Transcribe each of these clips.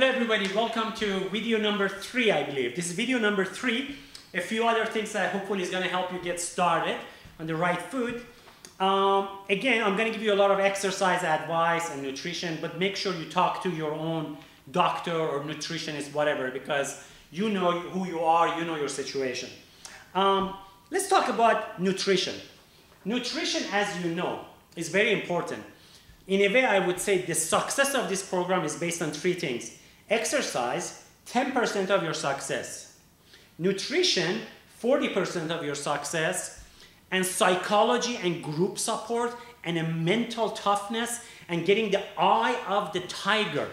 Hello everybody, welcome to video number 3, I believe. This is video number 3. A few other things that hopefully is going to help you get started on the right food. Again, I'm going to give you a lot of exercise advice and nutrition, but make sure you talk to your own doctor or nutritionist, whatever, because you know who you are, you know your situation. Let's talk about nutrition. Nutrition, as you know, is very important. In a way, I would say the success of this program is based on 3 things. Exercise, 10% of your success. Nutrition, 40% of your success. And psychology and group support and a mental toughness and getting the eye of the tiger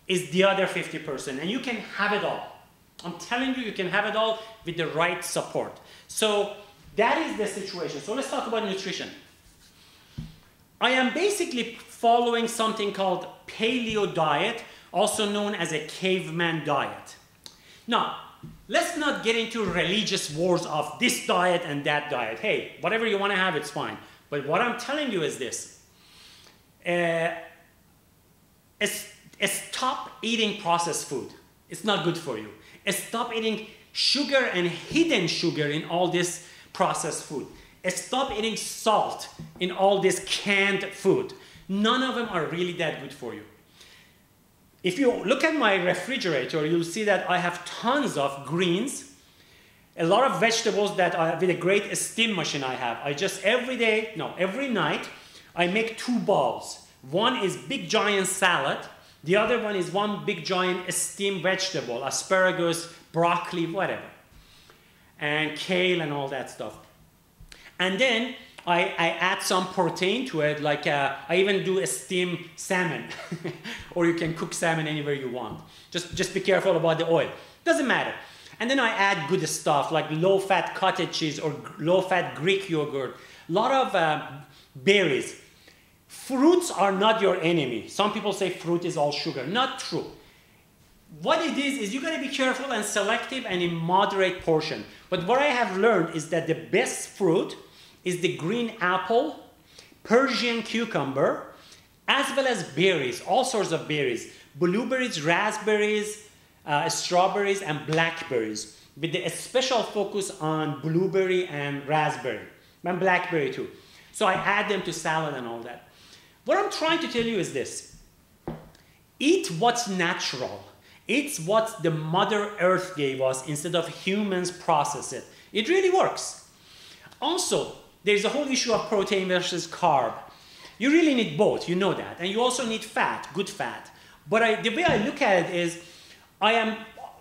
is the other 50%. And you can have it all. I'm telling you, you can have it all with the right support. So that is the situation. So let's talk about nutrition. I am basically following something called Paleo diet, also known as a caveman diet. Now, let's not get into religious wars of this diet and that diet. Hey, whatever you want to have, it's fine. But what I'm telling you is this. Stop eating processed food. It's not good for you. Stop eating sugar and hidden sugar in all this processed food. Stop eating salt in all this canned food. None of them are really that good for you. If you look at my refrigerator, you'll see that I have tons of greens, a lot of vegetables that I have with a great steam machine I have. Every night, I make 2 bowls. One is big giant salad. The other one is one big giant steamed vegetable, asparagus, broccoli, whatever. And kale and all that stuff. And then I add some protein to it, like I even do a steamed salmon. Or you can cook salmon anywhere you want. Just be careful about the oil. Doesn't matter. And then I add good stuff like low-fat cottage cheese or low-fat Greek yogurt. A lot of berries. Fruits are not your enemy. Some people say fruit is all sugar. Not true. What it is you got to be careful and selective and in moderate portion. But what I have learned is that the best fruit is the green apple, Persian cucumber, as well as berries, all sorts of berries. Blueberries, raspberries, strawberries, and blackberries, with a special focus on blueberry and raspberry, and blackberry too. So I add them to salad and all that. What I'm trying to tell you is this. Eat what's natural. Eat what the Mother Earth gave us instead of humans process it. It really works. Also, there's a whole issue of protein versus carb. You really need both, you know that. And you also need fat, good fat. But the way I look at it is,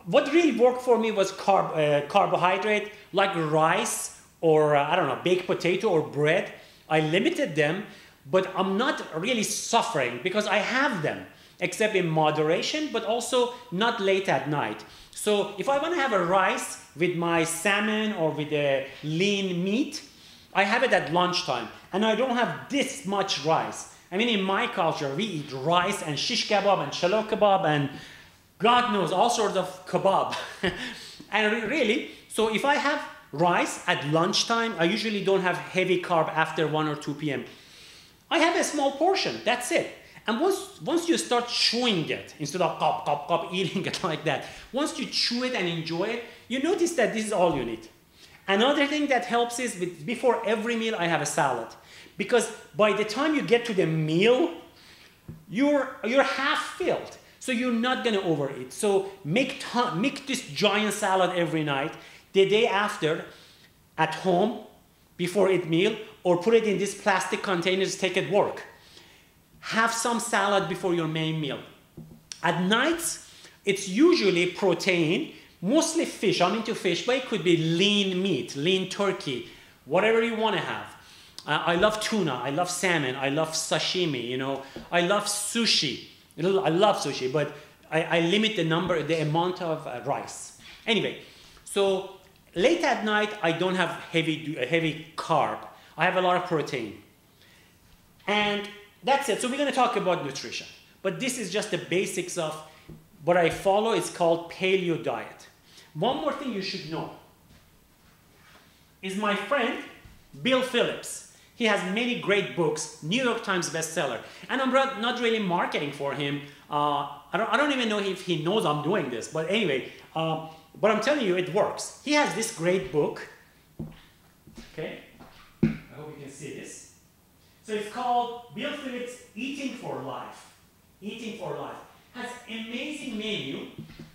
what really worked for me was carbohydrate, like rice or, I don't know, baked potato or bread. I limited them, but I'm not really suffering because I have them, except in moderation, but also not late at night. So if I want to have a rice with my salmon or with a lean meat, I have it at lunchtime, and I don't have this much rice. I mean, in my culture, we eat rice and shish kebab and shalo kebab and God knows, all sorts of kebab. And really, so if I have rice at lunchtime, I usually don't have heavy carb after 1 or 2 p.m. I have a small portion, that's it. And once you start chewing it, instead of cop, eating it like that, once you chew it and enjoy it, you notice that this is all you need. Another thing that helps is before every meal I have a salad. Because by the time you get to the meal, you're half filled. So you're not going to overeat. So make this giant salad every night. The day after, at home, before eat meal, or put it in these plastic containers, take it work. Have some salad before your main meal. At nights, it's usually protein, mostly fish. I'm into fish, but it could be lean meat, lean turkey, whatever you want to have. I love tuna, I love salmon, I love sashimi, you know. I love sushi. I love sushi, but I limit the amount of rice. Anyway, so late at night, I don't have heavy carb. I have a lot of protein. And that's it. So we're going to talk about nutrition. But this is just the basics of what I follow. It's called Paleo diet. One more thing you should know is my friend, Bill Phillips. He has many great books, New York Times bestseller. And I'm not really marketing for him. I don't even know if he knows I'm doing this, but anyway, but I'm telling you, it works. He has this great book. Okay, I hope you can see this. So it's called Bill Phillips' Eating for Life. Eating for Life. Has amazing menu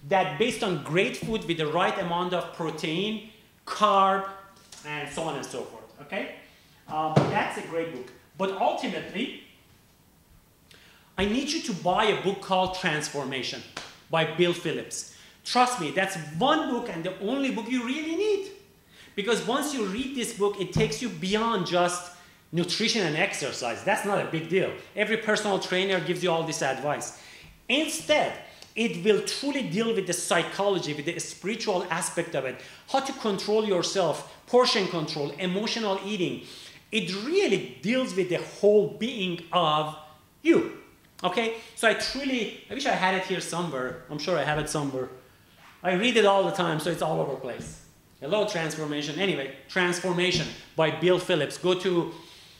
that based on great food with the right amount of protein, carb, and so on and so forth. Okay, that's a great book. But ultimately, I need you to buy a book called Transformation by Bill Phillips. Trust me, that's one book and the only book you really need. Because once you read this book, it takes you beyond just nutrition and exercise. That's not a big deal. Every personal trainer gives you all this advice. Instead, it will truly deal with the psychology, with the spiritual aspect of it, how to control yourself, portion control, emotional eating. It really deals with the whole being of you. Okay, so I wish I had it here somewhere. I'm sure I have it somewhere. I read it all the time, so it's all over the place. Hello, Transformation. Anyway, Transformation by Bill Phillips. Go to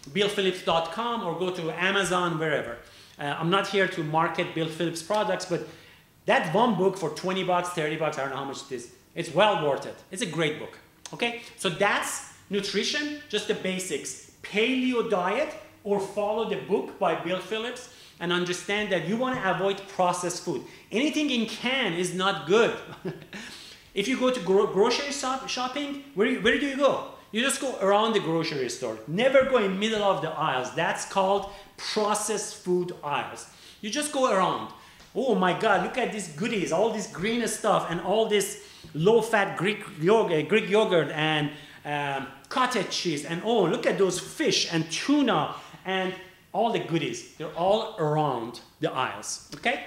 billphillips.com or go to Amazon, wherever. I'm not here to market Bill Phillips products, but that one book for 20 bucks, 30 bucks, I don't know how much it is. It's well worth it. It's a great book. Okay, so that's nutrition, just the basics. Paleo diet, or follow the book by Bill Phillips and understand that you want to avoid processed food. Anything in can is not good. If you go to grocery shopping, where do you go? You just go around the grocery store. Never go in the middle of the aisles. That's called processed food aisles. You just go around. Oh my God, look at these goodies, all this green stuff and all this low-fat Greek yogurt and cottage cheese. And oh, look at those fish and tuna and all the goodies. They're all around the aisles, okay?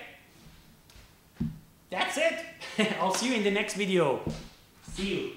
That's it. I'll see you in the next video. See you.